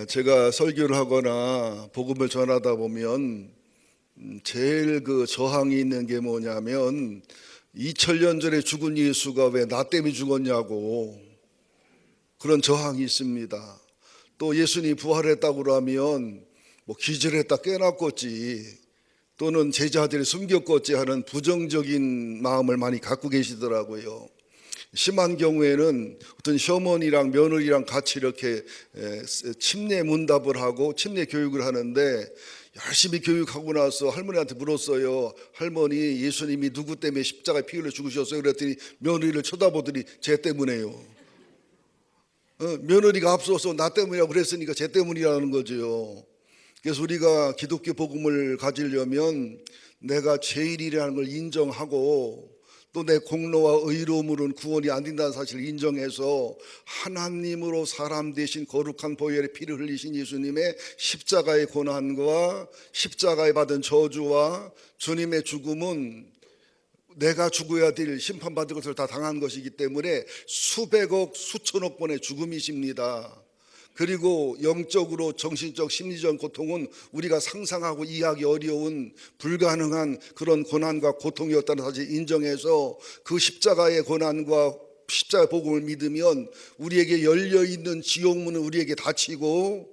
제가 설교를 하거나 복음을 전하다 보면 제일 그 저항이 있는 게 뭐냐면 2000년 전에 죽은 예수가 왜 나 때문에 죽었냐고 그런 저항이 있습니다. 또 예수님이 부활했다고 그러면 뭐 기절했다 깨났겠지 또는 제자들이 숨겼겠지 하는 부정적인 마음을 많이 갖고 계시더라고요. 심한 경우에는 어떤 시어머니랑 며느리랑 같이 이렇게 침례 문답을 하고 침례 교육을 하는데 열심히 교육하고 나서 할머니한테 물었어요. 할머니, 예수님이 누구 때문에 십자가에 피 흘려 죽으셨어요? 그랬더니 며느리를 쳐다보더니 쟤 때문에요. 며느리가 앞서서 나 때문이라고 그랬으니까 쟤 때문이라는 거죠. 그래서 우리가 기독교 복음을 가지려면 내가 죄인이라는 걸 인정하고 또 내 공로와 의로움으로는 구원이 안 된다는 사실을 인정해서 하나님으로 사람 되신 거룩한 보혈의 피를 흘리신 예수님의 십자가의 고난과 십자가에 받은 저주와 주님의 죽음은 내가 죽어야 될 심판받을 것을 다 당한 것이기 때문에 수백억 수천억 번의 죽음이십니다. 그리고 영적으로 정신적 심리적 고통은 우리가 상상하고 이해하기 어려운 불가능한 그런 고난과 고통이었다는 사실을 인정해서 그 십자가의 고난과 십자가의 복음을 믿으면 우리에게 열려있는 지옥문은 우리에게 닫히고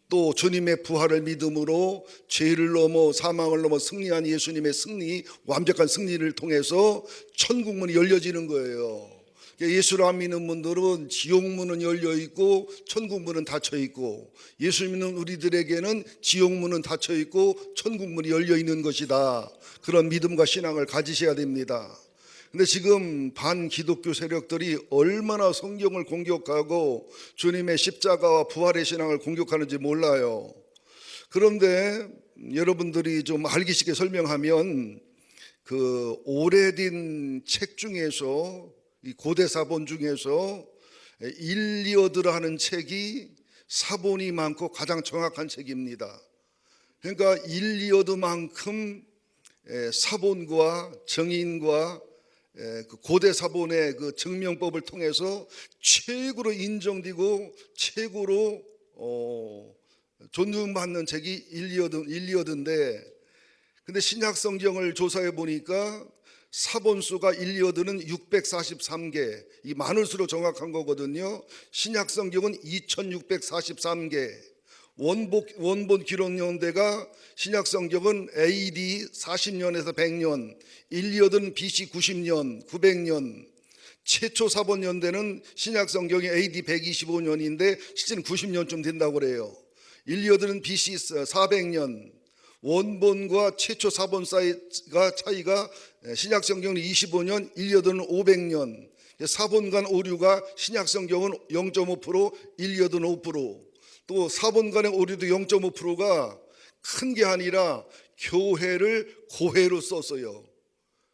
또 주님의 부활을 믿음으로 죄를 넘어 사망을 넘어 승리한 예수님의 승리, 완벽한 승리를 통해서 천국문이 열려지는 거예요. 예수를 안 믿는 분들은 지옥문은 열려있고 천국문은 닫혀있고, 예수 믿는 우리들에게는 지옥문은 닫혀있고 천국문이 열려있는 것이다. 그런 믿음과 신앙을 가지셔야 됩니다. 근데 지금 반기독교 세력들이 얼마나 성경을 공격하고 주님의 십자가와 부활의 신앙을 공격하는지 몰라요. 그런데 여러분들이 좀 알기 쉽게 설명하면 그 오래된 책 중에서 이 고대 사본 중에서 일리어드라는 책이 사본이 많고 가장 정확한 책입니다. 그러니까 일리어드만큼 사본과 정인과 그 고대 사본의 그 증명법을 통해서 최고로 인정되고 최고로 존중받는 책이 일리어드인데, 근데 신약 성경을 조사해 보니까 사본수가 일리어드는 643개, 이 많을수록 정확한 거거든요. 신약 성경은 2643개, 원본 기록 연대가 신약 성경은 AD 40년에서 100년, 일리어드는 BC 90년, 900년, 최초 사본 연대는 신약 성경이 AD 125년인데 실제는 90년쯤 된다고 그래요. 일리어드는 BC 400년, 원본과 최초 사본 사이가 차이가 신약 성경은 25년, 일리어드는 500년. 사본 간 오류가 신약 성경은 0.5%, 일리어드는 5%. 또 사본 간의 오류도 0.5%가 큰 게 아니라 교회를 고해로 썼어요.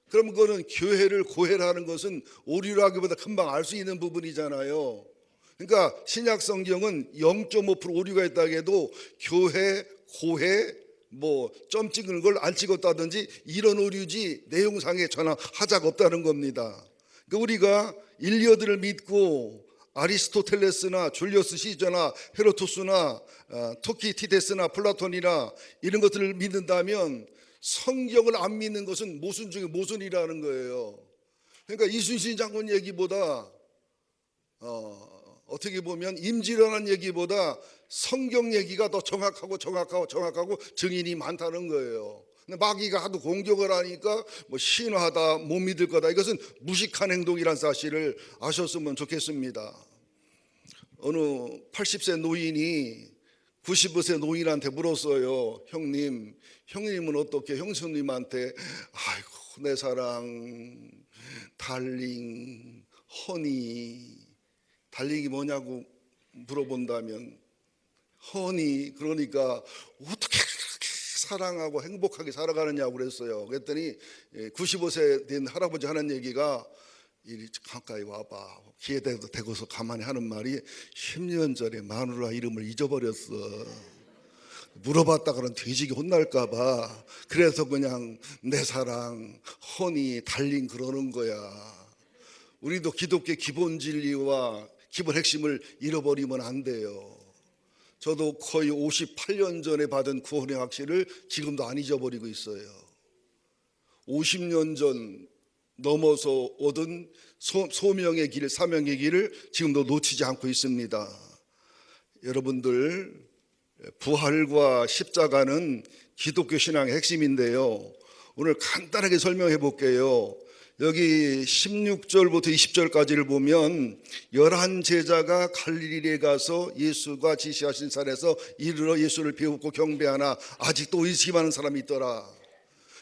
그럼 그거는 교회를 고해라는 것은 오류라기보다 금방 알 수 있는 부분이잖아요. 그러니까 신약 성경은 0.5% 오류가 있다고 해도 교회, 고해, 뭐 점 찍은 걸 안 찍었다든지 이런 오류지 내용상의 전혀 하자가 없다는 겁니다. 그러니까 우리가 일리어드를 믿고 아리스토텔레스나 줄리어스 시저나 헤로토스나 투키티데스나 플라톤이나 이런 것들을 믿는다면 성경을 안 믿는 것은 모순 중에 모순이라는 거예요. 그러니까 이순신 장군 얘기보다 어떻게 보면 임진왜란 얘기보다 성경 얘기가 더 정확하고 증인이 많다는 거예요. 근데 마귀가 하도 공격을 하니까 뭐 신화다, 못 믿을 거다, 이것은 무식한 행동이란 사실을 아셨으면 좋겠습니다. 어느 80세 노인이 95세 노인한테 물었어요. 형님은 어떻게 형수님한테 아이고 내 사랑 달링 허니, 달링이 뭐냐고 물어본다면 허니, 그러니까 어떻게 그렇게 사랑하고 행복하게 살아가느냐고 그랬어요. 그랬더니 95세 된 할아버지 하는 얘기가 이리 가까이 와봐, 기회 되고서 가만히 하는 말이 10년 전에 마누라 이름을 잊어버렸어. 물어봤다가는 돼지게 혼날까 봐 그래서 그냥 내 사랑 허니 달링 그러는 거야. 우리도 기독교 기본 진리와 기본 핵심을 잃어버리면 안 돼요. 저도 거의 58년 전에 받은 구원의 확신을 지금도 안 잊어버리고 있어요. 50년 전 넘어서 얻은 소명의 길, 사명의 길을 지금도 놓치지 않고 있습니다. 여러분들, 부활과 십자가는 기독교 신앙의 핵심인데요. 오늘 간단하게 설명해 볼게요. 여기 16절부터 20절까지를 보면 11제자가 갈릴리에 가서 예수가 지시하신 산에서 이르러 예수를 배우고 경배하나 아직도 의심하는 사람이 있더라.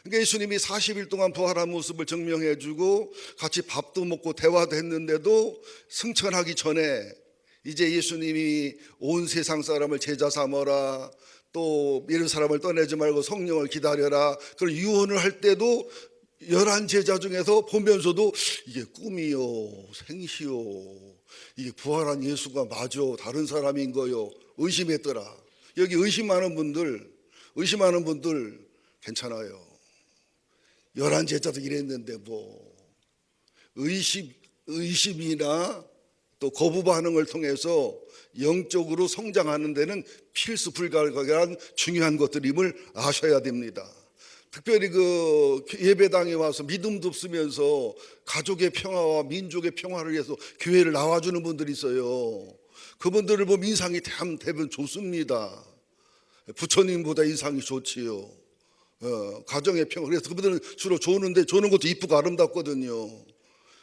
그러니까 예수님이 40일 동안 부활한 모습을 증명해 주고 같이 밥도 먹고 대화도 했는데도 승천하기 전에 이제 예수님이 온 세상 사람을 제자 삼어라, 또 이런 사람을 떠내지 말고 성령을 기다려라, 그런 유언을 할 때도 11제자 중에서 보면서도 이게 꿈이요 생시요, 이게 부활한 예수가 맞아 다른 사람인 거요 의심했더라. 여기 의심하는 분들 괜찮아요. 11제자도 이랬는데 뭐 의심이나 또 거부 반응을 통해서 영적으로 성장하는 데는 필수 불가결한 중요한 것들임을 아셔야 됩니다. 특별히 그 예배당에 와서 믿음도 없으면서 가족의 평화와 민족의 평화를 위해서 교회를 나와주는 분들이 있어요. 그분들을 보면 인상이 대부분 좋습니다. 부처님보다 인상이 좋지요. 가정의 평화. 그래서 그분들은 주로 조는 것도 이쁘고 아름답거든요.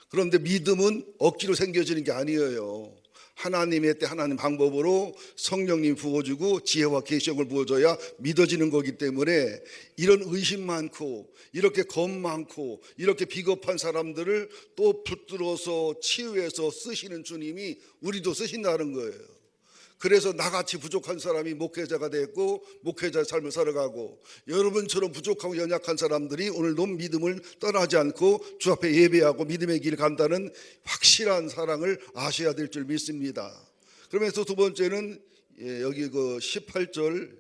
그런데 믿음은 억지로 생겨지는 게 아니에요. 하나님의 때 하나님 방법으로 성령님 부어주고 지혜와 계시를 부어줘야 믿어지는 거기 때문에 이런 의심 많고 이렇게 겁 많고 이렇게 비겁한 사람들을 또 붙들어서 치유해서 쓰시는 주님이 우리도 쓰신다는 거예요. 그래서 나같이 부족한 사람이 목회자가 됐고 목회자의 삶을 살아가고, 여러분처럼 부족하고 연약한 사람들이 오늘도 믿음을 떠나지 않고 주 앞에 예배하고 믿음의 길을 간다는 확실한 사랑을 아셔야 될 줄 믿습니다. 그러면서 두 번째는 여기 그 18절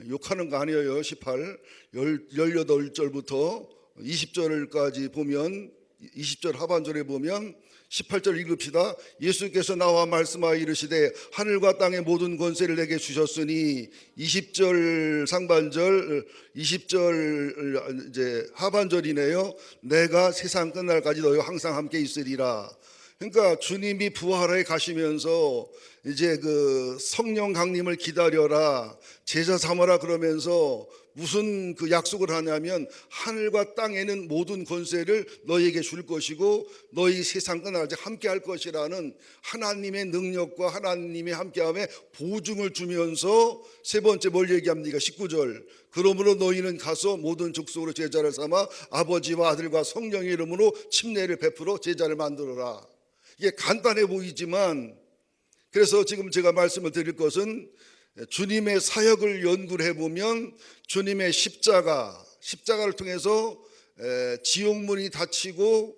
욕하는 거 아니에요. 18절부터 20절까지 보면, 20절 하반절에 보면 18절 읽읍시다. 예수께서 나와 말씀하여 이르시되 하늘과 땅의 모든 권세를 내게 주셨으니, 20절 상반절, 20절 이제 하반절이네요. 내가 세상 끝날까지 너희와 항상 함께 있으리라. 그러니까 주님이 부활해 가시면서 이제 그 성령 강림을 기다려라, 제자 삼아라 그러면서 무슨 그 약속을 하냐면 하늘과 땅에는 모든 권세를 너희에게 줄 것이고 너희 세상 끝날까지 함께 할 것이라는 하나님의 능력과 하나님의 함께함에 보증을 주면서 세 번째 뭘 얘기합니까? 19절. 그러므로 너희는 가서 모든 족속으로 제자를 삼아 아버지와 아들과 성령의 이름으로 침례를 베풀어 제자를 만들어라. 이게 간단해 보이지만, 그래서 지금 제가 말씀을 드릴 것은 주님의 사역을 연구를 해보면 주님의 십자가를 통해서 지옥문이 닫히고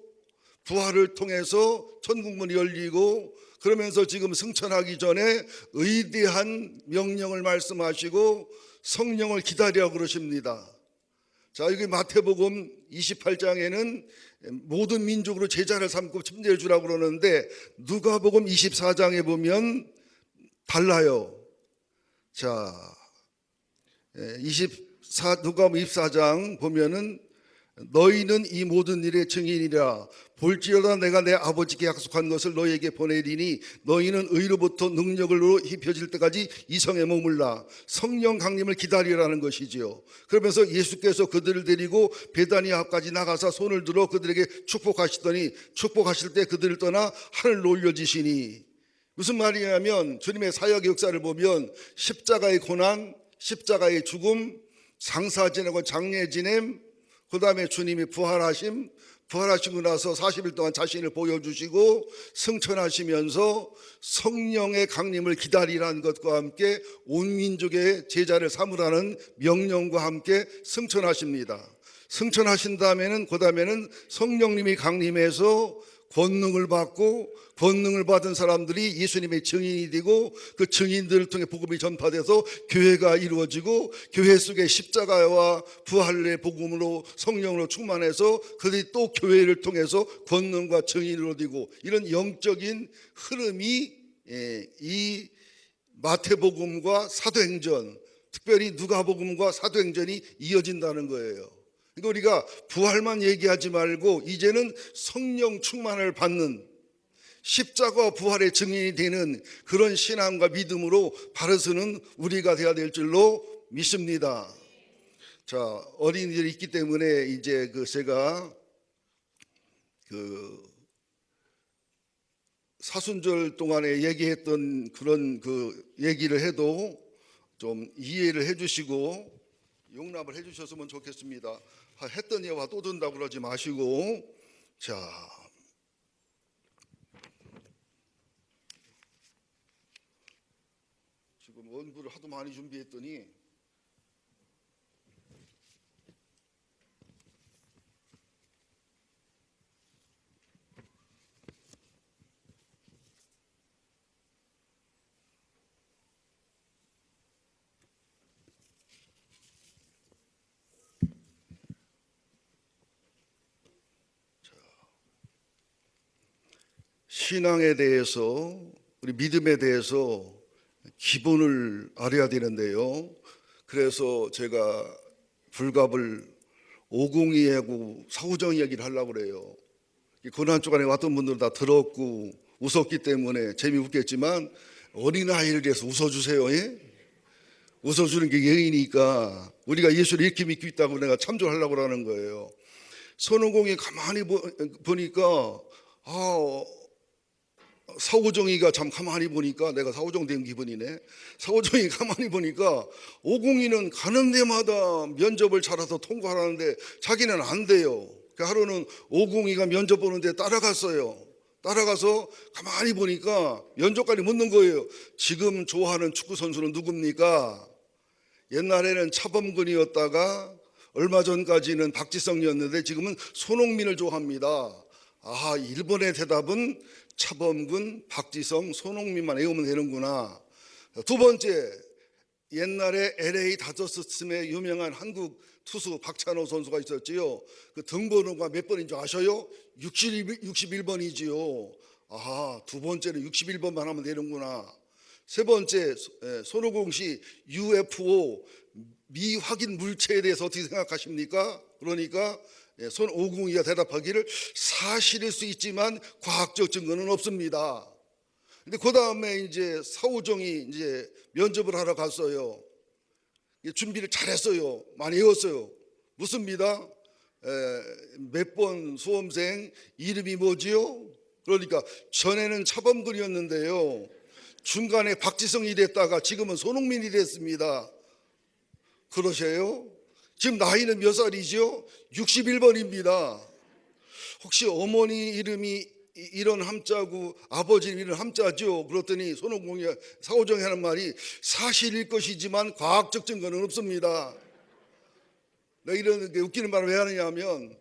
부활을 통해서 천국문이 열리고, 그러면서 지금 승천하기 전에 의대한 명령을 말씀하시고 성령을 기다리라고 그러십니다. 자, 여기 마태복음 28장에는 모든 민족으로 제자를 삼고 침례를 주라고 그러는데 누가복음 24장에 보면 달라요. 자, 누가복음 24장 보면은 너희는 이 모든 일의 증인이라. 볼지어다 내가 내 아버지께 약속한 것을 너희에게 보내리니 너희는 의로부터 능력으로 입혀질 때까지 이 성에 머물라. 성령 강림을 기다리라는 것이지요. 그러면서 예수께서 그들을 데리고 베다니아 앞까지 나가서 손을 들어 그들에게 축복하시더니 축복하실 때 그들을 떠나 하늘로 올려지시니. 무슨 말이냐면 주님의 사역의 역사를 보면 십자가의 고난, 십자가의 죽음, 상사 지내고 장례 지냄, 그 다음에 주님이 부활하시고 나서 40일 동안 자신을 보여주시고 승천하시면서 성령의 강림을 기다리라는 것과 함께 온 민족의 제자를 삼으라는 명령과 함께 승천하십니다. 승천하신 다음에는 그 다음에는 성령님이 강림해서 권능을 받고, 권능을 받은 사람들이 예수님의 증인이 되고 그 증인들을 통해 복음이 전파돼서 교회가 이루어지고, 교회 속에 십자가와 부활의 복음으로 성령으로 충만해서 그들이 또 교회를 통해서 권능과 증인으로 되고, 이런 영적인 흐름이 이 마태복음과 사도행전, 특별히 누가복음과 사도행전이 이어진다는 거예요. 그러니까 우리가 부활만 얘기하지 말고 이제는 성령 충만을 받는, 십자가와 부활의 증인이 되는 그런 신앙과 믿음으로 바르서는 우리가 되어야 될 줄로 믿습니다. 자, 어린이들이 있기 때문에 이제 제가 사순절 동안에 얘기했던 그런 얘기를 해도 좀 이해를 해주시고 용납을 해주셨으면 좋겠습니다. 했던 예와 또 든다고 그러지 마시고. 자, 지금 원부를 하도 많이 준비했더니 신앙에 대해서, 우리 믿음에 대해서 기본을 알아야 되는데요. 그래서 제가 불갑을 502하고 사후정 이야기를 하려고 그래요. 고난주간에 왔던 분들은 다 들었고 웃었기 때문에 재미없겠지만 어린아이를 위해서 웃어주세요. 예? 웃어주는 게 예의니까 우리가 예수를 이렇게 믿고 있다고 내가 참조하려고 하는 거예요. 손오공이 가만히 보니까 사오정이가 참 가만히 보니까, 내가 사오정 된 기분이네. 사오정이 가만히 보니까 오공이는 가는 데마다 면접을 잘해서 통과하는데 자기는 안 돼요. 그 하루는 오공이가 면접 보는데 따라갔어요. 따라가서 가만히 보니까 면접관이 묻는 거예요. 지금 좋아하는 축구 선수는 누굽니까? 옛날에는 차범근이었다가 얼마 전까지는 박지성이었는데 지금은 손흥민을 좋아합니다. 아하, 1번의 대답은 차범근, 박지성, 손흥민만 외우면 되는구나. 두 번째, 옛날에 LA 다저스팀의 유명한 한국 투수 박찬호 선수가 있었지요. 그 등번호가 몇 번인 줄 아셔요? 61번이지요. 아하, 두 번째는 61번만 하면 되는구나. 세 번째, 손오공 씨 UFO 미확인 물체에 대해서 어떻게 생각하십니까? 그러니까 손오공이가 대답하기를 사실일 수 있지만 과학적 증거는 없습니다. 근데 그 다음에 이제 사오정이 이제 면접을 하러 갔어요. 준비를 잘했어요. 많이 외웠어요. 묻습니다. 몇 번 수험생 이름이 뭐지요? 그러니까 전에는 차범근이었는데요. 중간에 박지성이 됐다가 지금은 손흥민이 됐습니다. 그러세요? 지금 나이는 몇 살이죠? 61번입니다. 혹시 어머니 이름이 이런 함자고 아버지 이름 함자죠? 그랬더니 손오공이 사오정이 하는 말이 사실일 것이지만 과학적 증거는 없습니다. 내가 이런 게 웃기는 말을 왜 하느냐 하면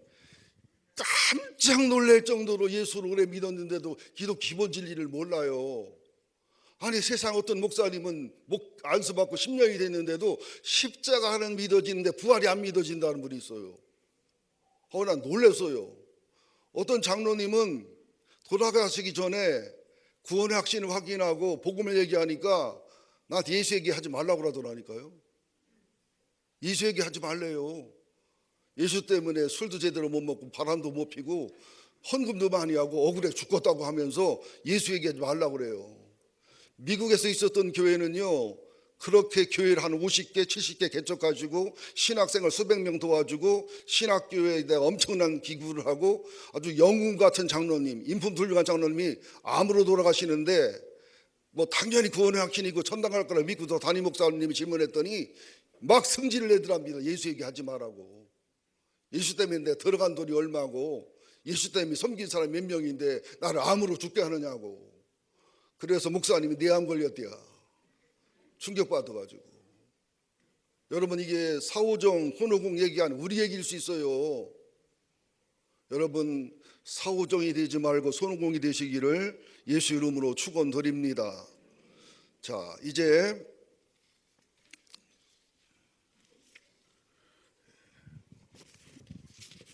깜짝 놀랄 정도로 예수를 오래 믿었는데도 기독 기본 진리를 몰라요. 아니, 세상 어떤 목사님은 목 안수받고 10년이 됐는데도 십자가는 믿어지는데 부활이 안 믿어진다는 분이 있어요. 난 놀랐어요. 어떤 장로님은 돌아가시기 전에 구원의 확신을 확인하고 복음을 얘기하니까 나한테 예수 얘기하지 말라고 그러더라니까요. 예수 얘기하지 말래요. 예수 때문에 술도 제대로 못 먹고 바람도 못 피고 헌금도 많이 하고 억울해 죽겠다고 하면서 예수 얘기하지 말라고 그래요. 미국에서 있었던 교회는요, 그렇게 교회를 한 50개, 70개 개척가지고 신학생을 수백 명 도와주고 신학교에 대해 엄청난 기구를 하고 아주 영웅 같은 장로님, 인품 훌륭한 장로님이 암으로 돌아가시는데 뭐 당연히 구원의 확신이고 천당 갈 거라 믿고서 담임 목사님이 질문했더니 막 승질을 내더랍니다. 예수 얘기하지 말라고. 예수 때문에 내 들어간 돈이 얼마고 예수 때문에 섬긴 사람이 몇 명인데 나를 암으로 죽게 하느냐고. 그래서 목사님이 내 암 걸렸대요. 충격받아가지고. 여러분, 이게 사오정, 손오공 얘기한 우리 얘기일 수 있어요. 여러분, 사오정이 되지 말고 손오공이 되시기를 예수 이름으로 축원드립니다. 자, 이제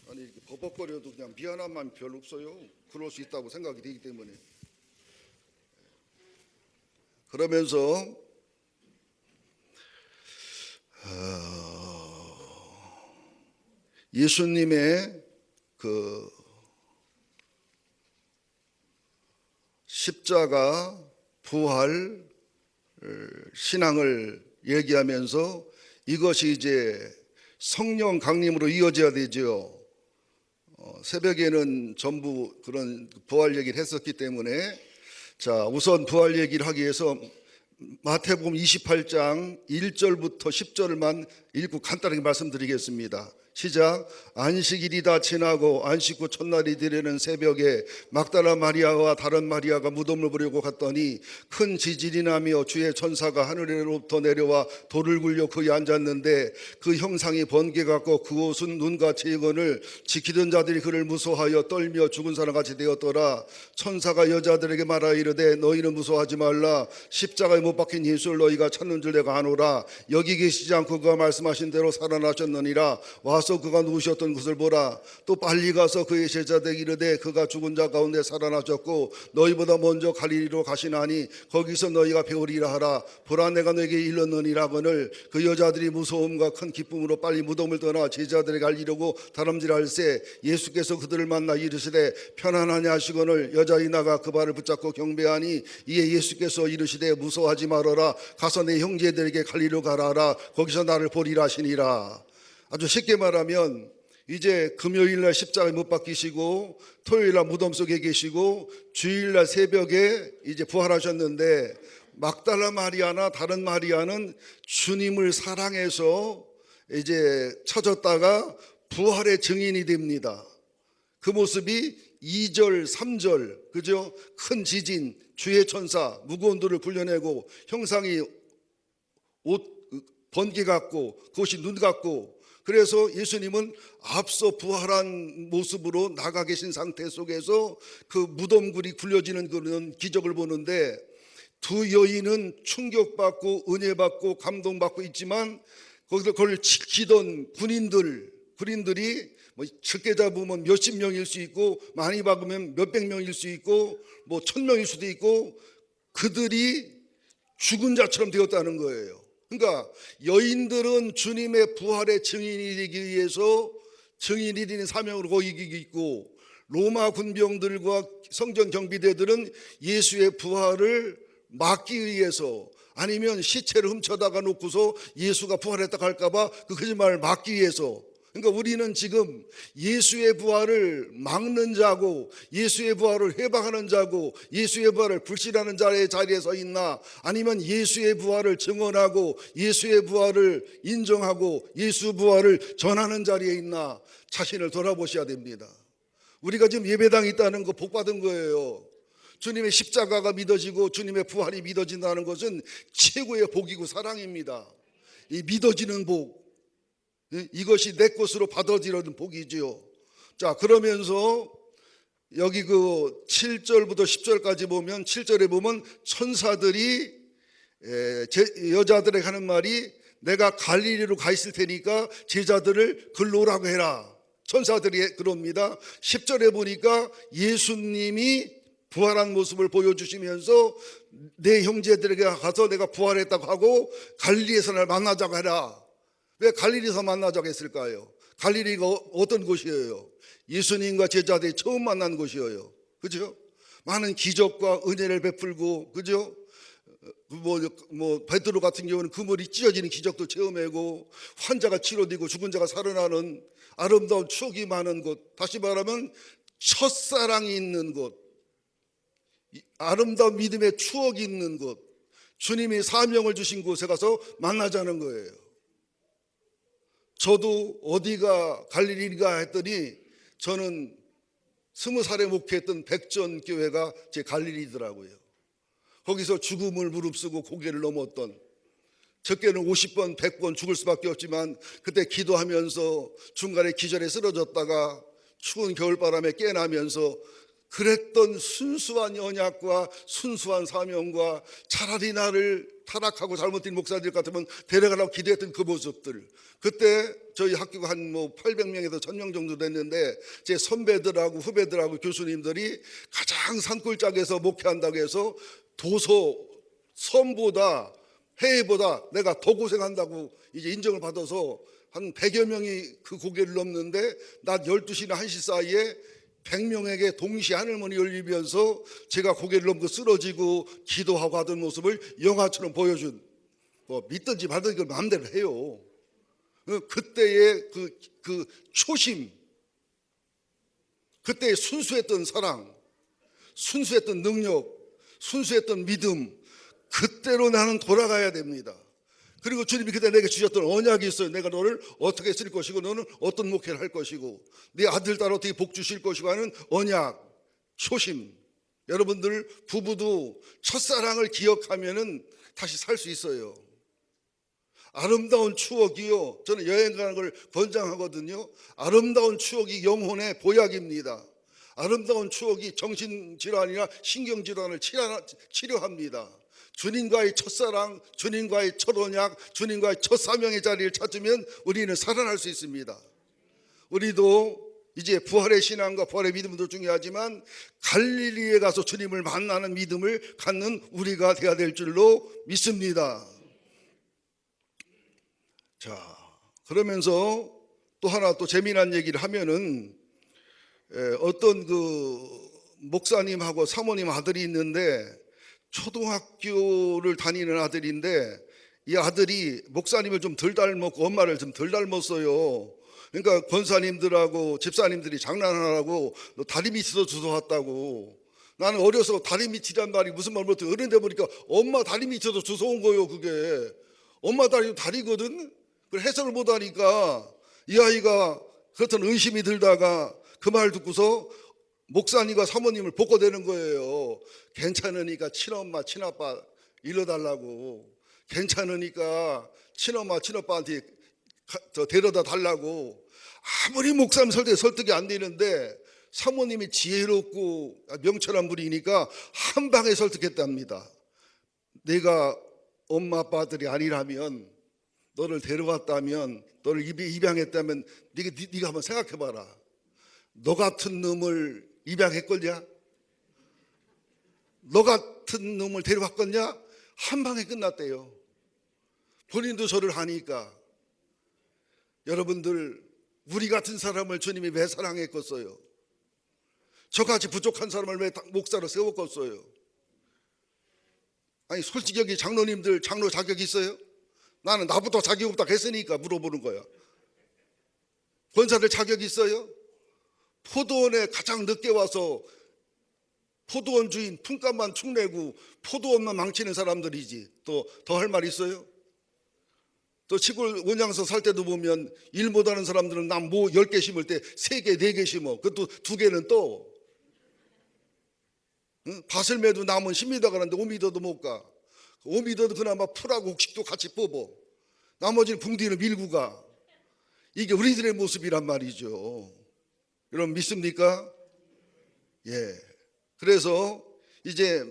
아니 이렇게 버벅거려도 그냥 미안한 마음이 별로 없어요. 그럴 수 있다고 생각이 되기 때문에. 그러면서 예수님의 그 십자가 부활 신앙을 얘기하면서 이것이 이제 성령 강림으로 이어져야 되죠. 새벽에는 전부 그런 부활 얘기를 했었기 때문에, 자, 우선 부활 얘기를 하기 위해서 마태복음 28장 1절부터 10절만 읽고 간단하게 말씀드리겠습니다. 시작. 안식일이 다 지나고 안식 후 첫날이 되려는 새벽에 막달라 마리아와 다른 마리아가 무덤을 보려고 갔더니 큰 지진이 나며 주의 천사가 하늘로부터 내려와 돌을 굴려 거기 앉았는데 그 형상이 번개 같고 그 옷은 눈과 재건을 지키던 자들이 그를 무서워하여 떨며 죽은 사람같이 되었더라. 천사가 여자들에게 말하여 이르되 너희는 무서워하지 말라. 십자가에 못 박힌 예수를 너희가 찾는 줄 내가 아노라. 여기 계시지 않고 그가 말씀하신 대로 살아나셨느니라. 와서 그가 누우셨던 것을 보라. 또 빨리 가서 그의 제자들에게 이르되 그가 죽은 자 가운데 살아나셨고 너희보다 먼저 갈릴리로 가시나니 거기서 너희가 배우리라 하라. 보라 내가 너에게 일렀느니라거늘. 그 여자들이 무서움과 큰 기쁨으로 빨리 무덤을 떠나 제자들에게 알리려고 다름질할세 예수께서 그들을 만나 이르시되 편안하냐 하시거늘 여자이 나가 그 발을 붙잡고 경배하니 이에 예수께서 이르시되 무서워하지 말아라. 가서 내 형제들에게 갈릴리로 가라. 거기서 나를 보리라 하시니라. 아주 쉽게 말하면 이제 금요일날 십자가에 못 박히시고 토요일날 무덤 속에 계시고 주일날 새벽에 이제 부활하셨는데 막달라 마리아나 다른 마리아는 주님을 사랑해서 이제 찾았다가 부활의 증인이 됩니다. 그 모습이 2절, 3절, 그죠? 큰 지진, 주의 천사, 무거운 돌을 굴려내고 형상이 옷 번개 같고 그것이 눈 같고, 그래서 예수님은 앞서 부활한 모습으로 나가 계신 상태 속에서 그 무덤굴이 굴려지는 그런 기적을 보는데 두 여인은 충격받고 은혜받고 감동받고 있지만 거기서 그걸 지키던 군인들이 뭐 적게 잡으면 몇십 명일 수 있고 많이 박으면 몇백 명일 수 있고 뭐 1000명일 수도 있고 그들이 죽은 자처럼 되었다는 거예요. 그러니까 여인들은 주님의 부활의 증인이 되기 위해서 증인이 되는 사명으로 거기 있고, 로마 군병들과 성전 경비대들은 예수의 부활을 막기 위해서 아니면 시체를 훔쳐다가 놓고서 예수가 부활했다 할까봐 그 거짓말을 막기 위해서, 그러니까 우리는 지금 예수의 부활을 막는 자고 예수의 부활을 회방하는 자고 예수의 부활을 불신하는 자의 자리에 서 있나, 아니면 예수의 부활을 증언하고 예수의 부활을 인정하고 예수 부활을 전하는 자리에 있나 자신을 돌아보셔야 됩니다. 우리가 지금 예배당에 있다는 거 복 받은 거예요. 주님의 십자가가 믿어지고 주님의 부활이 믿어진다는 것은 최고의 복이고 사랑입니다. 이 믿어지는 복, 이것이 내 것으로 받아들여는 복이지요. 자, 그러면서 여기 그 7절부터 10절까지 보면 7절에 보면 천사들이 여자들에게 하는 말이 내가 갈릴리로 가 있을 테니까 제자들을 글로 오라고 해라. 천사들이 그럽니다. 10절에 보니까 예수님이 부활한 모습을 보여주시면서 내 형제들에게 가서 내가 부활했다고 하고 갈릴리에서 날 만나자고 해라. 왜 갈릴리에서 만나자고 했을까요? 갈릴리가 어떤 곳이에요? 예수님과 제자들이 처음 만난 곳이에요. 그죠? 많은 기적과 은혜를 베풀고, 그죠? 베드로 같은 경우는 그물이 찢어지는 기적도 체험하고, 환자가 치료되고 죽은 자가 살아나는 아름다운 추억이 많은 곳, 다시 말하면 첫사랑이 있는 곳, 아름다운 믿음의 추억이 있는 곳, 주님이 사명을 주신 곳에 가서 만나자는 거예요. 저도 어디가 갈릴리인가 했더니 저는 20살에 목회했던 백전교회가 제 갈릴리더라고요. 거기서 죽음을 무릅쓰고 고개를 넘었던, 적게는 50번 100번 죽을 수밖에 없지만 그때 기도하면서 중간에 기절에 쓰러졌다가 추운 겨울바람에 깨나면서 그랬던 순수한 언약과 순수한 사명과 차라리 나를 타락하고 잘못된 목사들 같으면 데려가라고 기도했던 그 모습들, 그때 저희 학교가 한 800명에서 1000명 정도 됐는데 제 선배들하고 후배들하고 교수님들이 가장 산골짜기에서 목회한다고 해서 도서 섬보다 해외보다 내가 더 고생한다고 이제 인정을 받아서 한 100여 명이 그 고개를 넘는데 낮 12시나 1시 사이에 100명에게 동시에 하늘문이 열리면서 제가 고개를 넘고 쓰러지고 기도하고 하던 모습을 영화처럼 보여준, 뭐 믿든지 말든지 그 마음대로 해요. 그때의 그 초심, 그때의 순수했던 사랑, 순수했던 능력, 순수했던 믿음, 그때로 나는 돌아가야 됩니다. 그리고 주님이 그때 내게 주셨던 언약이 있어요. 내가 너를 어떻게 쓸 것이고 너는 어떤 목회를 할 것이고 네 아들 딸 어떻게 복 주실 것이고 하는 언약, 초심. 여러분들 부부도 첫사랑을 기억하면은 다시 살 수 있어요. 아름다운 추억이요, 저는 여행 가는 걸 권장하거든요. 아름다운 추억이 영혼의 보약입니다. 아름다운 추억이 정신질환이나 신경질환을 치료합니다. 주님과의 첫사랑, 주님과의 첫 언약, 주님과의 첫 사명의 자리를 찾으면 우리는 살아날 수 있습니다. 우리도 이제 부활의 신앙과 부활의 믿음도 중요하지만 갈릴리에 가서 주님을 만나는 믿음을 갖는 우리가 되어야 될 줄로 믿습니다. 자, 그러면서 또 하나 또 재미난 얘기를 하면은 어떤 그 목사님하고 사모님 아들이 있는데 초등학교를 다니는 아들인데 이 아들이 목사님을 좀 덜 닮았고 엄마를 좀 덜 닮았어요. 그러니까 권사님들하고 집사님들이 장난하라고 너 다리 밑에서 주워왔다고. 나는 어려서 다리 밑이란 말이 무슨 말 못해. 어른 돼 보니까 엄마 다리 밑에서 주워온 거예요. 그게 엄마 다리거든. 그걸 해석을 못하니까 이 아이가 그렇던 의심이 들다가 그 말 듣고서 목사님과 사모님을 복고되는 거예요. 괜찮으니까 친엄마 친아빠 일러달라고, 괜찮으니까 친엄마 친아빠한테 데려다 달라고. 아무리 목사님 설득이 안 되는데 사모님이 지혜롭고 명철한 분이니까 한 방에 설득했답니다. 내가 엄마 아빠들이 아니라면, 너를 데려왔다면, 너를 입양했다면 네가 한번 생각해봐라. 너 같은 놈을 입양했걸냐? 너 같은 놈을 데려왔겠냐? 한 방에 끝났대요. 본인도 저를 하니까. 여러분들, 우리 같은 사람을 주님이 왜 사랑했겠어요? 저같이 부족한 사람을 왜 목사로 세웠겠어요? 아니 솔직히 여기 장로님들 장로 자격 있어요? 나는 나부터 자격 없다 했으니까 물어보는 거야. 권사들 자격 있어요? 포도원에 가장 늦게 와서 포도원 주인 품값만 축내고 포도원만 망치는 사람들이지 또 더 할 말 있어요? 또 시골 원양서 살 때도 보면 일 못하는 사람들은 나무 10개 심을 때 3개 4개 심어. 그것도 2개는 또 밭을 매도 나무는 10m 가는데 5m도 못 가. 5m도 그나마 풀하고 곡식도 같이 뽑어. 나머지는 붕디는 밀고 가. 이게 우리들의 모습이란 말이죠. 여러분 믿습니까? 예. 그래서 이제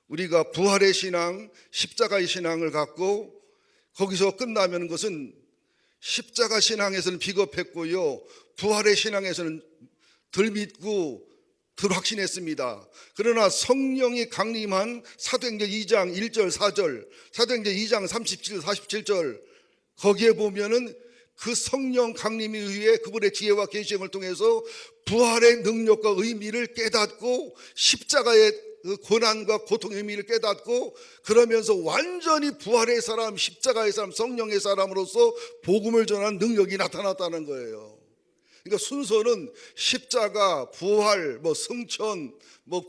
우리가 부활의 신앙, 십자가의 신앙을 갖고 거기서 끝나면 것은 십자가 신앙에서는 비겁했고요, 부활의 신앙에서는 덜 믿고 덜 확신했습니다. 그러나 성령이 강림한 사도행전 2장 1절 4절, 사도행전 2장 37, 47절 거기에 보면은 그 성령 강림에 의해 그분의 지혜와 계시형을 통해서 부활의 능력과 의미를 깨닫고 십자가의 그 고난과 고통의 의미를 깨닫고 그러면서 완전히 부활의 사람, 십자가의 사람, 성령의 사람으로서 복음을 전하는 능력이 나타났다는 거예요. 그러니까 순서는 십자가, 부활, 승천,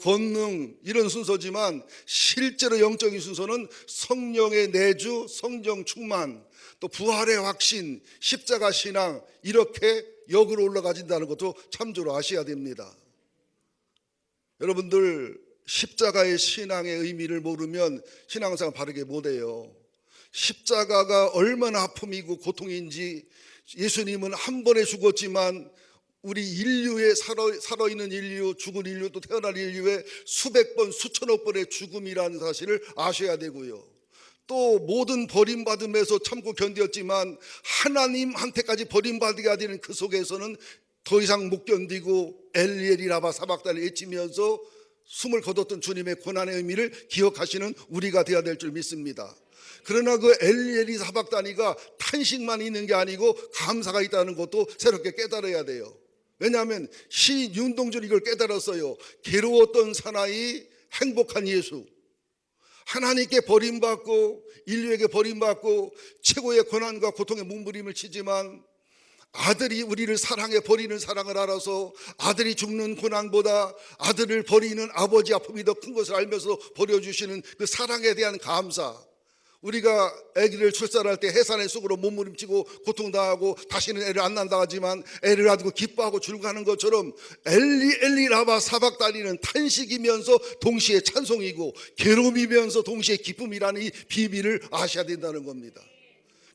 권능 이런 순서지만 실제로 영적인 순서는 성령의 내주, 성령 충만, 또 부활의 확신, 십자가 신앙 이렇게 역으로 올라가진다는 것도 참조로 아셔야 됩니다. 여러분들 십자가의 신앙의 의미를 모르면 신앙생활 바르게 못해요. 십자가가 얼마나 아픔이고 고통인지 예수님은 한 번에 죽었지만 우리 인류에 살아있는 인류, 죽은 인류, 또 태어날 인류의 수백 번, 수천억 번의 죽음이라는 사실을 아셔야 되고요. 또 모든 버림받음에서 참고 견뎠지만 하나님한테까지 버림받게 되는 그 속에서는 더 이상 못 견디고 엘리엘이 라바 사박단을 외치면서 숨을 거뒀던 주님의 고난의 의미를 기억하시는 우리가 되어야 될 줄 믿습니다. 그러나 그 엘리엘리 사박다니가 탄식만 있는 게 아니고 감사가 있다는 것도 새롭게 깨달아야 돼요. 왜냐하면 시 윤동주는 이걸 깨달았어요. 괴로웠던 사나이 행복한 예수. 하나님께 버림받고 인류에게 버림받고 최고의 고난과 고통의 몸부림을 치지만 아들이 우리를 사랑해 버리는 사랑을 알아서 아들이 죽는 고난보다 아들을 버리는 아버지 아픔이 더 큰 것을 알면서 버려주시는 그 사랑에 대한 감사. 우리가 아기를 출산할 때 해산의 속으로 몸부림치고 고통당하고 다시는 애를 안 낳는다 하지만 애를 낳고 기뻐하고 즐거워하는 것처럼 엘리 엘리 라마 사박다니는 탄식이면서 동시에 찬송이고 괴로움이면서 동시에 기쁨이라는 이 비밀을 아셔야 된다는 겁니다.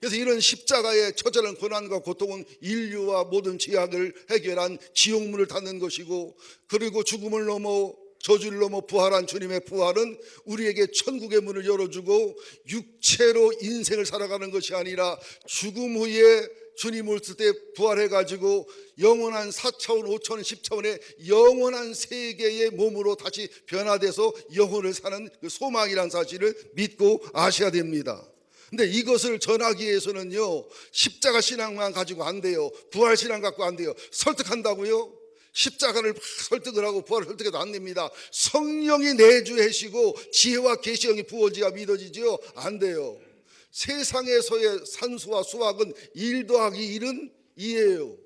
그래서 이런 십자가의 처절한 고난과 고통은 인류와 모든 죄악을 해결한 지옥문을 닫는 것이고, 그리고 죽음을 넘어 저주를 넘어 부활한 주님의 부활은 우리에게 천국의 문을 열어주고 육체로 인생을 살아가는 것이 아니라 죽음 후에 주님 오실 때 부활해가지고 영원한 4차원, 5차원, 10차원의 영원한 세계의 몸으로 다시 변화돼서 영혼을 사는 그 소망이라는 사실을 믿고 아셔야 됩니다. 근데 이것을 전하기 위해서는요, 십자가 신앙만 가지고 안 돼요. 부활 신앙 갖고 안 돼요. 설득한다고요? 십자가를 설득을 하고 부활을 설득해도 안 됩니다. 성령이 내주하시고 지혜와 계시형이 부어져야 믿어지죠. 안 돼요. 세상에서의 산수와 수학은 1 더하기 1은 2예요.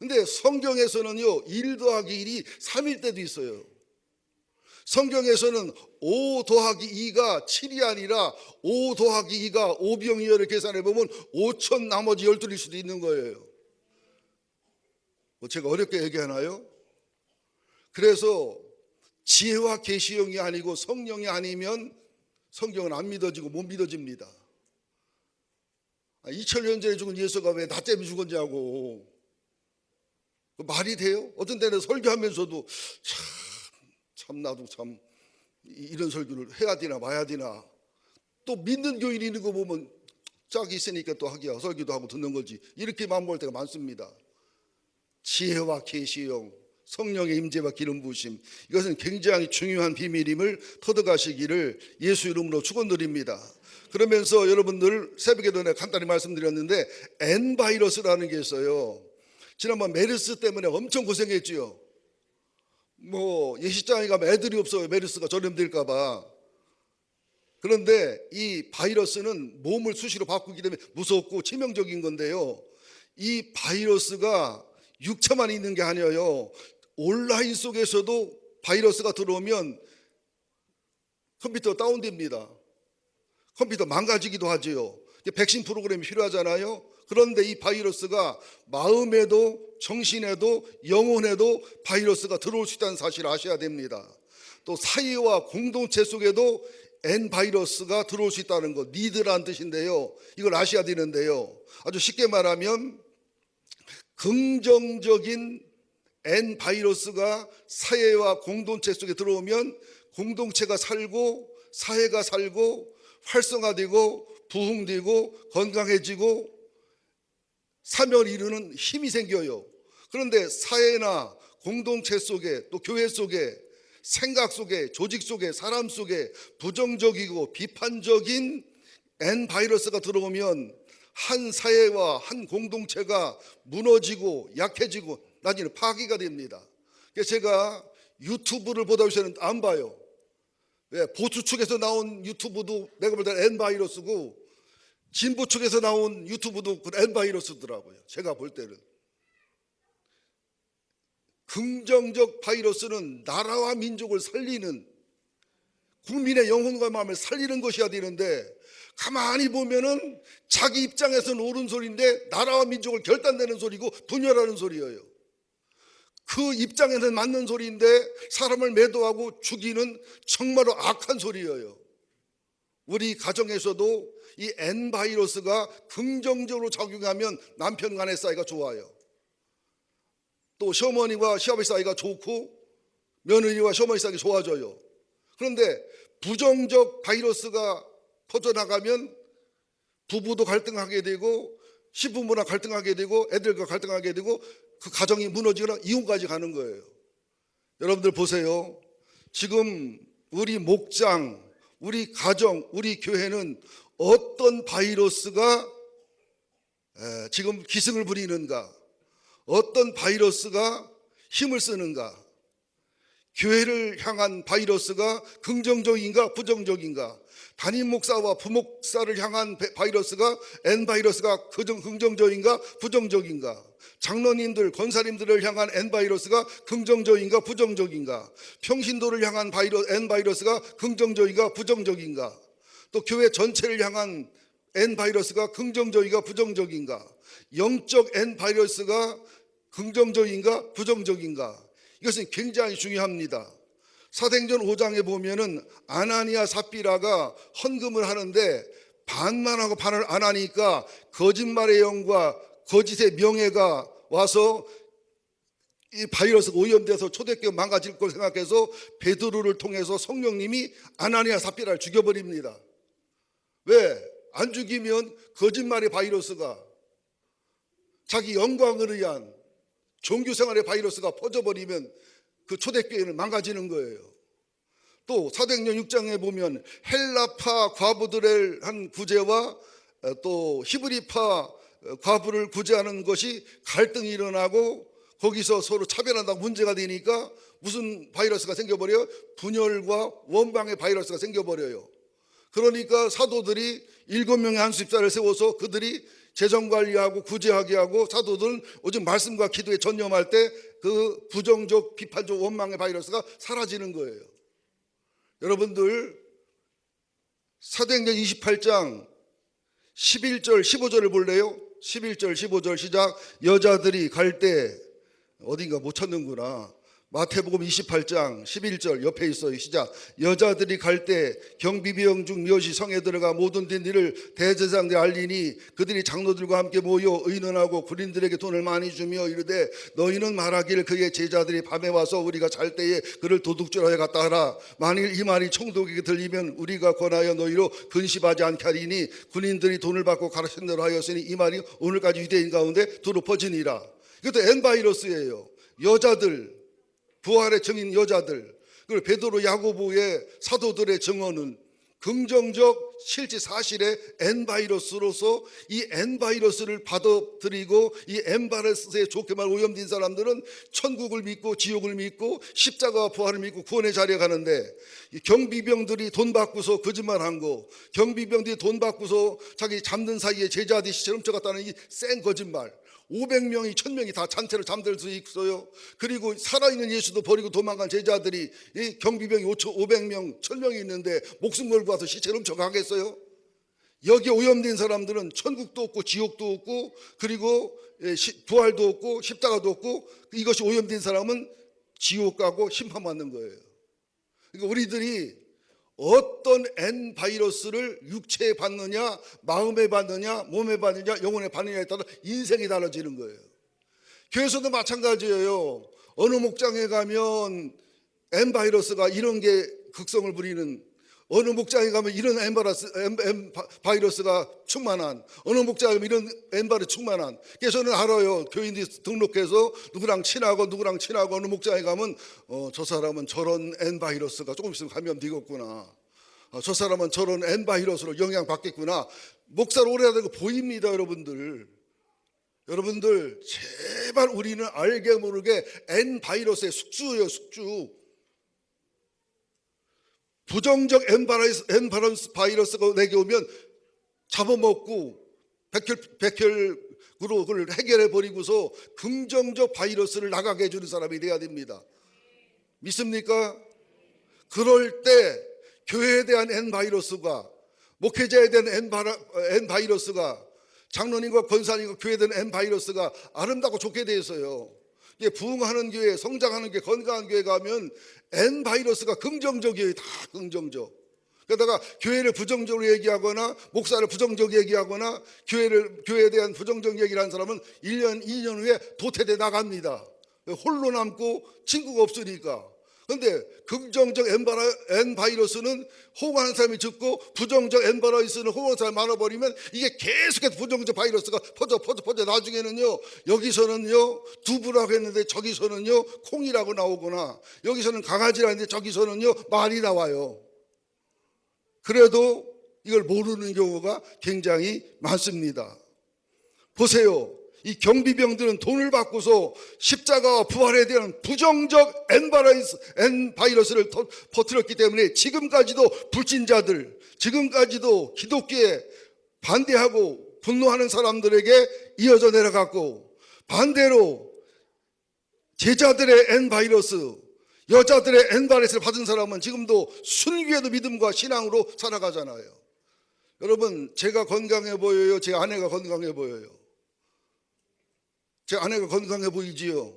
근데 성경에서는요, 1 더하기 1이 3일 때도 있어요. 성경에서는 5 더하기 2가 7이 아니라 5 더하기 2가 오병이어를 계산해 보면 5천 나머지 12일 수도 있는 거예요. 제가 어렵게 얘기하나요? 그래서 지혜와 계시형이 아니고 성령이 아니면 성경은 안 믿어지고 못 믿어집니다. 2000년 전에 죽은 예수가 왜 나 때문에 죽었냐고. 말이 돼요? 어떤 때는 설교하면서도 참 나도 참 이런 설교를 해야 되나 마야 되나. 또 믿는 교인이 있는 거 보면 짝이 있으니까 또 하기야 설교도 하고 듣는 거지. 이렇게 마음먹을 때가 많습니다. 지혜와 계시형, 성령의 임재와 기름 부으심, 이것은 굉장히 중요한 비밀임을 터득하시기를 예수 이름으로 축원드립니다. 그러면서 여러분들 새벽에도 내가 간단히 말씀드렸는데 N바이러스라는 게 있어요. 지난번 메르스 때문에 엄청 고생했지요. 예식장에 가면 애들이 없어요. 메르스가 전염될까 봐. 그런데 이 바이러스는 몸을 수시로 바꾸기 때문에 무섭고 치명적인 건데요, 이 바이러스가 육체만 있는 게 아니에요. 온라인 속에서도 바이러스가 들어오면 컴퓨터 다운됩니다. 컴퓨터 망가지기도 하지요. 백신 프로그램이 필요하잖아요. 그런데 이 바이러스가 마음에도 정신에도 영혼에도 바이러스가 들어올 수 있다는 사실을 아셔야 됩니다. 또 사회와 공동체 속에도 N 바이러스가 들어올 수 있다는 것, 니드라는 뜻인데요, 이걸 아셔야 되는데요, 아주 쉽게 말하면 긍정적인 N 바이러스가 사회와 공동체 속에 들어오면 공동체가 살고 사회가 살고 활성화되고 부흥되고 건강해지고 사명을 이루는 힘이 생겨요. 그런데 사회나 공동체 속에 또 교회 속에 생각 속에 조직 속에 사람 속에 부정적이고 비판적인 N 바이러스가 들어오면 한 사회와 한 공동체가 무너지고 약해지고 나중에 파괴가 됩니다. 그래서 제가 유튜브를 보다 요새는 안 봐요. 왜? 보수 측에서 나온 유튜브도 내가 볼 때는 N 바이러스고 진보 측에서 나온 유튜브도 그 N 바이러스더라고요. 제가 볼 때는. 긍정적 바이러스는 나라와 민족을 살리는, 국민의 영혼과 마음을 살리는 것이어야 되는데 가만히 보면은 자기 입장에서는 옳은 소리인데 나라와 민족을 결단내는 소리고 분열하는 소리예요. 그 입장에서는 맞는 소리인데 사람을 매도하고 죽이는 정말로 악한 소리예요. 우리 가정에서도 이 N 바이러스가 긍정적으로 작용하면 남편 간의 사이가 좋아요. 또 시어머니와 시아버지 사이가 좋고 며느리와 시어머니 사이가 좋아져요. 그런데 부정적 바이러스가 퍼져나가면 부부도 갈등하게 되고 시부모랑 갈등하게 되고 애들과 갈등하게 되고 그 가정이 무너지거나 이혼까지 가는 거예요. 여러분들 보세요. 지금 우리 목장, 우리 가정, 우리 교회는 어떤 바이러스가 지금 기승을 부리는가, 어떤 바이러스가 힘을 쓰는가, 교회를 향한 바이러스가 긍정적인가 부정적인가, 담임 목사와 부목사를 향한 바이러스가 N바이러스가 긍정적인가 부정적인가, 장로님들 권사님들을 향한 N바이러스가 긍정적인가 부정적인가, 평신도를 향한 N바이러스가 긍정적인가 부정적인가, 또 교회 전체를 향한 N바이러스가 긍정적인가 부정적인가, 영적 N바이러스가 긍정적인가 부정적인가, 이것은 굉장히 중요합니다. 사도행전 5장에 보면은 아나니아 삽비라가 헌금을 하는데 반만 하고 반을 안 하니까 거짓말의 영과 거짓의 명예가 와서 이 바이러스가 오염돼서 초대교회 망가질 걸 생각해서 베드로를 통해서 성령님이 아나니아 삽비라를 죽여버립니다. 왜? 안 죽이면 거짓말의 바이러스가, 자기 영광을 위한 종교생활의 바이러스가 퍼져버리면 그 초대교회는 망가지는 거예요. 또 사도행전 6장에 보면 헬라파 과부들의 한 구제와 또 히브리파 과부를 구제하는 것이 갈등이 일어나고 거기서 서로 차별한다고 문제가 되니까 무슨 바이러스가 생겨버려요? 분열과 원방의 바이러스가 생겨버려요. 그러니까 사도들이 7명의 한수집사를 세워서 그들이 재정관리하고 구제하게 하고, 사도들은 오직 말씀과 기도에 전념할 때 그 부정적 비판적 원망의 바이러스가 사라지는 거예요. 여러분들 사도행전 28장 11절 15절을 볼래요? 11절 15절 시작. 여자들이 갈 때 어딘가 못 찾는구나. 마태복음 28장 11절 옆에 있어요. 시작. 여자들이 갈 때 경비병 중 몇이 성에 들어가 모든 된 일을 대제사장들에 알리니 그들이 장로들과 함께 모여 의논하고 군인들에게 돈을 많이 주며 이르되 너희는 말하기를 그의 제자들이 밤에 와서 우리가 잘 때에 그를 도둑질하여 갔다 하라. 만일 이 말이 총독에게 들리면 우리가 권하여 너희로 근심하지 않게 하리니 군인들이 돈을 받고 가르친 대로 하였으니 이 말이 오늘까지 유대인 가운데 두루 퍼지니라. 이것도 N바이러스예요. 여자들, 부활의 증인 여자들, 그리고 베드로 야고보의 사도들의 증언은 긍정적 실제 사실의 N바이러스로서 이 N바이러스를 받아들이고 이 N바이러스에 좋게 말 오염된 사람들은 천국을 믿고 지옥을 믿고 십자가와 부활을 믿고 구원의 자리에 가는데, 경비병들이 돈 받고서 거짓말한 거, 경비병들이 돈 받고서 자기 잠든 사이에 제자들이 시체 훔쳐갔다는 이 센 거짓말, 500명이 1000명이 다 잔태로 잠들 수 있어요. 그리고 살아있는 예수도 버리고 도망간 제자들이 이 경비병이 500명 1000명이 있는데 목숨 걸고 와서 시체를 훔쳐가겠어요? 여기에 오염된 사람들은 천국도 없고 지옥도 없고 그리고 부활도 없고 십자가도 없고, 이것이 오염된 사람은 지옥 가고 심판받는 거예요. 그러니까 우리들이 어떤 N바이러스를 육체에 받느냐, 마음에 받느냐, 몸에 받느냐, 영혼에 받느냐에 따라 인생이 달라지는 거예요. 교회에서도 마찬가지예요. 어느 목장에 가면 N바이러스가 이런 게 극성을 부리는, 어느 목장에 가면 이런 N바이러스가 충만한, 어느 목장에 가면 이런 N바이러스 충만한. 그래서 저는 알아요. 교인들이 등록해서 누구랑 친하고 어느 목장에 가면 저 사람은 저런 N바이러스가 조금 있으면 감염되겠구나, 저 사람은 저런 N바이러스로 영향받겠구나. 목사로 오래 하는 거 보입니다. 여러분들 제발 우리는 알게 모르게 N바이러스의 숙주예요. 숙주. 부정적 N바이러스가 내게 오면 잡아먹고 백혈구로 그걸 해결해 버리고서 긍정적 바이러스를 나가게 해주는 사람이 돼야 됩니다. 믿습니까? 그럴 때 교회에 대한 N바이러스가, 목회자에 대한 N바이러스가, 장로님과 권사님과 교회에 대한 N바이러스가 아름답고 좋게 돼 있어요. 부흥하는 교회, 성장하는 교회, 건강한 교회 가면 N바이러스가 긍정적이에요. 다 긍정적. 그러다가 교회를 부정적으로 얘기하거나 목사를 부정적으로 얘기하거나 교회에 대한 부정적 얘기를 하는 사람은 1년, 2년 후에 도태돼 나갑니다. 홀로 남고 친구가 없으니까. 그런데 긍정적 N바이러스는 호응하는 사람이 적고 부정적 N바이러스는 호응하는 사람이 많아버리면 이게 계속해서 부정적 바이러스가 퍼져 나중에는요, 여기서는요 두부라고 했는데 저기서는요 콩이라고 나오거나, 여기서는 강아지라고 했는데 저기서는요 말이 나와요. 그래도 이걸 모르는 경우가 굉장히 많습니다. 보세요. 이 경비병들은 돈을 받고서 십자가와 부활에 대한 부정적 N 바이러스를 퍼뜨렸기 때문에 지금까지도 불신자들, 지금까지도 기독교에 반대하고 분노하는 사람들에게 이어져 내려갔고, 반대로 제자들의 N 바이러스, 여자들의 N 바이러스를 받은 사람은 지금도 순교에도 믿음과 신앙으로 살아가잖아요. 여러분, 제가 건강해 보여요? 제 아내가 건강해 보여요? 제 아내가 건강해 보이지요?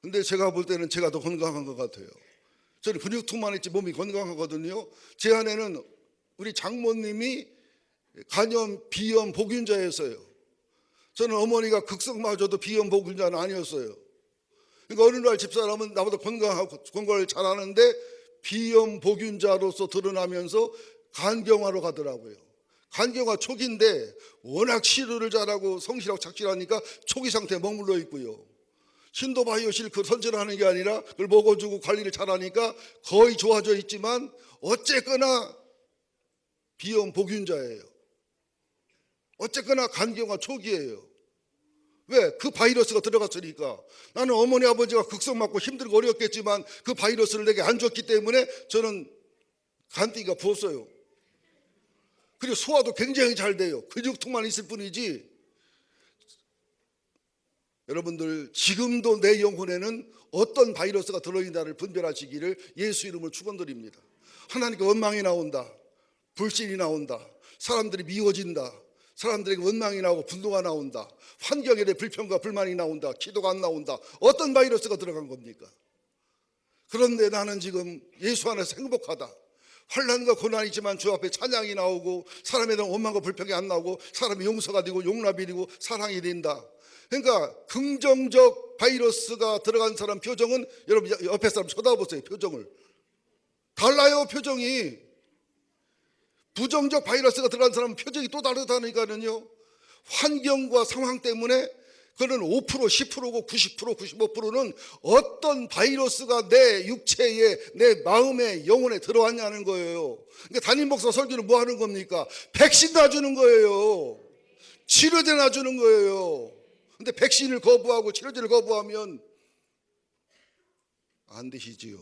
근데 제가 볼 때는 제가 더 건강한 것 같아요. 저는 근육통만 있지 몸이 건강하거든요. 제 아내는 우리 장모님이 간염, 비염, 복균자였어요. 저는 어머니가 극성마저도 비염, 복균자는 아니었어요. 그러니까 어느 날 집사람은 나보다 건강하고 건강을 잘하는데 비염, 복균자로서 드러나면서 간경화로 가더라고요. 간경화 초기인데 워낙 치료를 잘하고 성실하고 착실하니까 초기 상태에 머물러 있고요. 신도바이오실 그 선전하는 게 아니라 그걸 먹어주고 관리를 잘하니까 거의 좋아져 있지만 어쨌거나 비염 복균자예요. 어쨌거나 간경화 초기예요. 왜? 그 바이러스가 들어갔으니까. 나는 어머니 아버지가 극성 맞고 힘들고 어렵겠지만 그 바이러스를 내게 안 줬기 때문에 저는 간띠가 부었어요. 그리고 소화도 굉장히 잘 돼요. 근육통만 있을 뿐이지. 여러분들, 지금도 내 영혼에는 어떤 바이러스가 들어있는가를 분별하시기를 예수 이름으로 축원드립니다. 하나님께 원망이 나온다, 불신이 나온다, 사람들이 미워진다, 사람들에게 원망이 나오고 분노가 나온다, 환경에 대해 불평과 불만이 나온다, 기도가 안 나온다. 어떤 바이러스가 들어간 겁니까? 그런데 나는 지금 예수 안에서 행복하다. 환난과 고난이지만 주 앞에 찬양이 나오고 사람에 대한 원망과 불평이 안 나오고 사람이 용서가 되고 용납이 되고 사랑이 된다. 그러니까 긍정적 바이러스가 들어간 사람 표정은, 여러분 옆에 사람 쳐다보세요. 표정을. 달라요, 표정이. 부정적 바이러스가 들어간 사람은 표정이 또 다르다니까요. 환경과 상황 때문에 그는 5%, 10%고 90%, 95%는 어떤 바이러스가 내 육체에, 내 마음에, 영혼에 들어왔냐는 거예요. 그러니까 담임 목사 설교는 뭐 하는 겁니까? 백신 놔주는 거예요. 치료제 놔주는 거예요. 근데 백신을 거부하고 치료제를 거부하면 안 되시지요.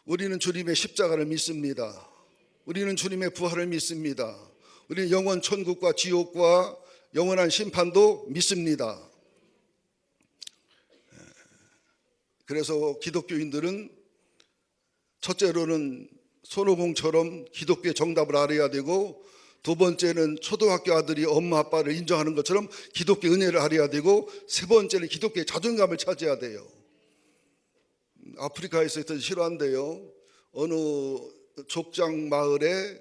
우리는 주님의 십자가를 믿습니다. 우리는 주님의 부활을 믿습니다. 우리는 영원 천국과 지옥과 영원한 심판도 믿습니다. 그래서 기독교인들은 첫째로는 손오공처럼 기독교의 정답을 알아야 되고, 두 번째는 초등학교 아들이 엄마 아빠를 인정하는 것처럼 기독교 은혜를 알아야 되고, 세 번째는 기독교의 자존감을 찾아야 돼요. 아프리카에서 있던 실화인데요, 어느 족장 마을에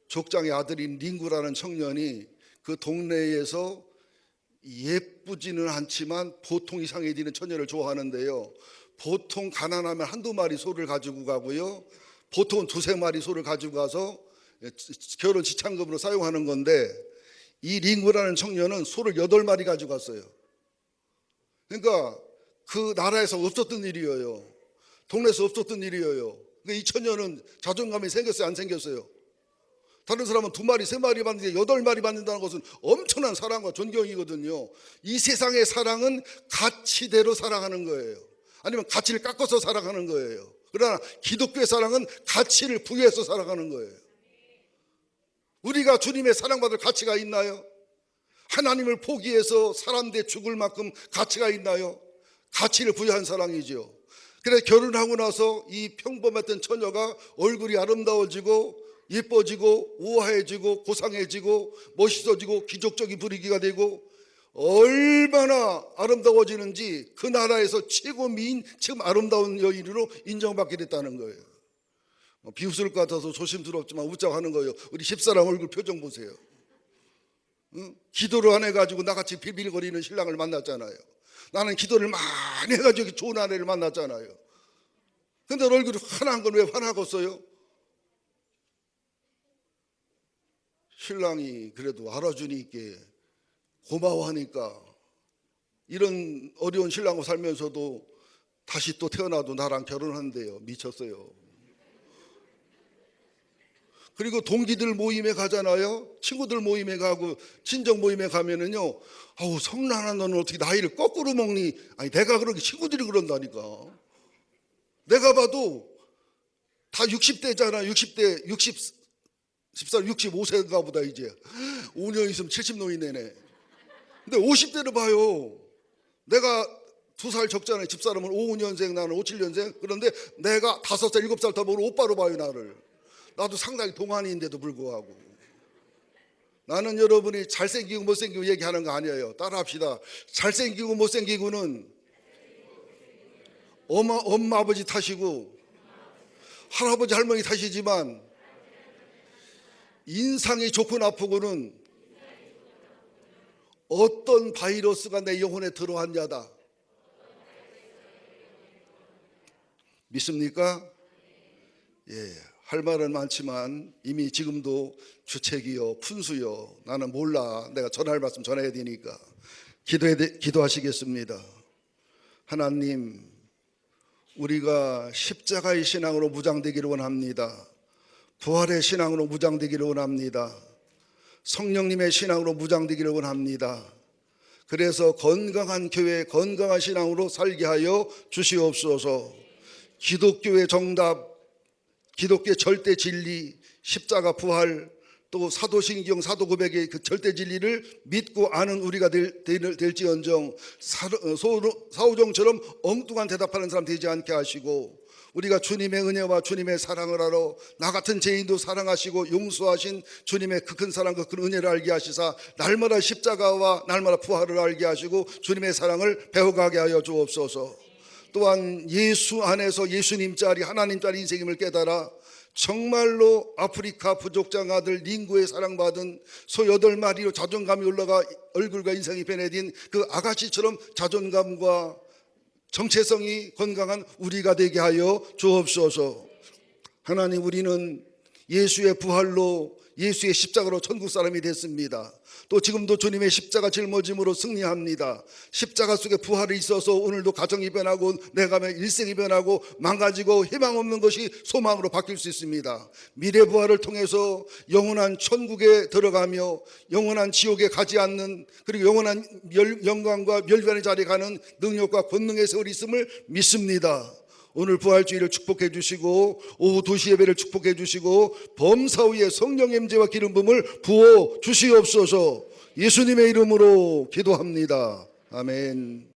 족장의 아들인 링구라는 청년이 그 동네에서 예쁘지는 않지만 보통 이상이 되는 처녀를 좋아하는데요, 보통 가난하면 한두 마리 소를 가지고 가고요, 보통은 두세 마리 소를 가지고 가서 결혼 지참금으로 사용하는 건데, 이 링구라는 청년은 소를 8마리 가지고 갔어요. 그러니까 그 나라에서 없었던 일이에요. 동네에서 없었던 일이에요. 이 처녀는 자존감이 생겼어요, 안 생겼어요? 다른 사람은 2마리, 3마리 받는데 8마리 받는다는 것은 엄청난 사랑과 존경이거든요. 이 세상의 사랑은 가치대로 사랑하는 거예요. 아니면 가치를 깎아서 살아가는 거예요. 그러나 기독교의 사랑은 가치를 부여해서 살아가는 거예요. 우리가 주님의 사랑받을 가치가 있나요? 하나님을 포기해서 사람 대 죽을 만큼 가치가 있나요? 가치를 부여한 사랑이죠. 그래서 결혼하고 나서 이 평범했던 처녀가 얼굴이 아름다워지고 예뻐지고 우아해지고 고상해지고 멋있어지고 기족적인 분위기가 되고, 얼마나 아름다워지는지 그 나라에서 최고 미인, 최고 아름다운 여인으로 인정받게 됐다는 거예요. 비웃을 것 같아서 조심스럽지만 웃자고 하는 거예요. 우리 집사람 얼굴 표정 보세요. 기도를 안 해가지고 나같이 빌빌거리는 신랑을 만났잖아요. 나는 기도를 많이 해가지고 좋은 아내를 만났잖아요. 근데 얼굴이 화난 건 왜 화나겠어요? 신랑이 그래도 알아주니까 고마워하니까, 이런 어려운 신랑과 살면서도 다시 또 태어나도 나랑 결혼한대요. 미쳤어요. 그리고 동기들 모임에 가잖아요. 친구들 모임에 가고 친정 모임에 가면은요, 아우 성란아 너는 어떻게 나이를 거꾸로 먹니? 아니 내가 그러기 친구들이 그런다니까. 내가 봐도 다 60대잖아. 60대 10살 65세인가 보다 이제. 5년 있으면 70노인 되네. 근데 50대를 봐요. 내가 2살 적잖아요. 집사람은 55년생, 나는 57년생. 그런데 내가 5살, 7살 더 먹은 오빠로 봐요, 나를. 나도 상당히 동안인데도 불구하고. 나는 여러분이 잘생기고 못생기고 얘기하는 거 아니에요. 따라합시다. 잘생기고 못생기고는 엄마 아버지 탓이고 할아버지 할머니 탓이지만 인상이 좋고 나쁘고는 어떤 바이러스가 내 영혼에 들어왔냐다. 믿습니까? 예, 할 말은 많지만 이미 지금도 주책이요 푼수요 나는 몰라. 내가 전할 말씀 전해야 되니까 기도하시겠습니다. 하나님, 우리가 십자가의 신앙으로 무장되기를 원합니다. 부활의 신앙으로 무장되기를 원합니다. 성령님의 신앙으로 무장되기를 원합니다. 그래서 건강한 교회, 건강한 신앙으로 살게 하여 주시옵소서. 기독교의 정답, 기독교의 절대 진리, 십자가 부활, 또 사도신경, 사도고백의 그 절대 진리를 믿고 아는 우리가 될지언정 사오정처럼 엉뚱한 대답하는 사람 되지 않게 하시고, 우리가 주님의 은혜와 주님의 사랑을 알아 나 같은 죄인도 사랑하시고 용서하신 주님의 그 큰 사랑, 그 큰 은혜를 알게 하시사 날마다 십자가와 날마다 부활을 알게 하시고 주님의 사랑을 배워가게 하여 주옵소서. 또한 예수 안에서 예수님짜리 하나님짜리 인생임을 깨달아 정말로 아프리카 부족장 아들 링고의 사랑받은 소 8마리로 자존감이 올라가 얼굴과 인상이 변해진 그 아가씨처럼 자존감과 정체성이 건강한 우리가 되게 하여 주옵소서. 하나님, 우리는 예수의 부활로 예수의 십자가로 천국 사람이 됐습니다. 또 지금도 주님의 십자가 짊어짐으로 승리합니다. 십자가 속에 부활이 있어서 오늘도 가정이 변하고 내가 일생이 변하고 망가지고 희망 없는 것이 소망으로 바뀔 수 있습니다. 미래 부활을 통해서 영원한 천국에 들어가며 영원한 지옥에 가지 않는, 그리고 영원한 영광과 멸관의 자리에 가는 능력과 권능의 세월이 있음을 믿습니다. 오늘 부활주의를 축복해 주시고 오후 2시 예배를 축복해 주시고 범사 위에 성령의 임재와 기름 부음을 부어 주시옵소서. 예수님의 이름으로 기도합니다. 아멘.